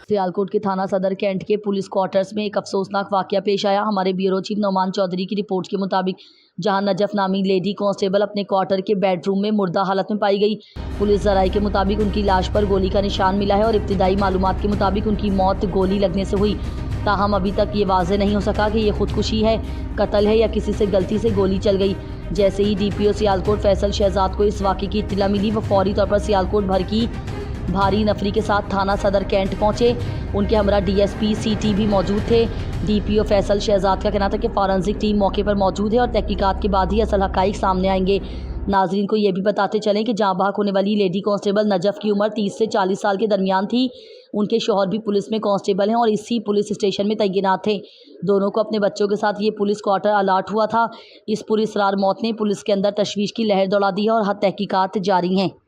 सियालकोट के थाना सदर कैंट के पुलिस क्वार्टर्स में एक अफसोसनाक वाकया पेश आया। हमारे ब्यूरो चीफ नौमान चौधरी की रिपोर्ट के मुताबिक जहां नजफ नामी लेडी कांस्टेबल अपने क्वार्टर के बेडरूम में मुर्दा हालत में पाई गई। पुलिस जराये के मुताबिक उनकी लाश पर गोली का निशान मिला है और इब्तिदाई मालूमात के मुताबिक उनकी मौत गोली लगने से हुई। ताहम अभी तक ये वाज़ेह नहीं हो सका कि ये खुदकुशी है, कत्ल है या किसी से गलती से गोली चल गई। जैसे ही डीपीओ सियालकोट फैसल शहजाद को इस वाक़े की इत्तला मिली, वो फौरी तौर पर सियालकोट भर की भारी नफरी के साथ थाना सदर कैंट पहुंचे। उनके हमरा डीएसपी सीटी भी मौजूद थे। डीपीओ फैसल शहजाद का कहना था कि फॉरेंसिक टीम मौके पर मौजूद है और तहकीकात के बाद ही असल हकाइक सामने आएंगे। नाजरीन को ये भी बताते चलें कि जाँ बहक होने वाली लेडी कांस्टेबल नजफ की उम्र 30 से 40 साल के दरमियान थी। उनके शौहर भी पुलिस में कांस्टेबल हैं और इसी पुलिस स्टेशन में तैनात थे। दोनों को अपने बच्चों के साथ ये पुलिस क्वार्टर अलाट हुआ था। इस पुरअसरार मौत ने पुलिस के अंदर तशवीश की लहर दौड़ा दी है और तहकीकात जारी हैं।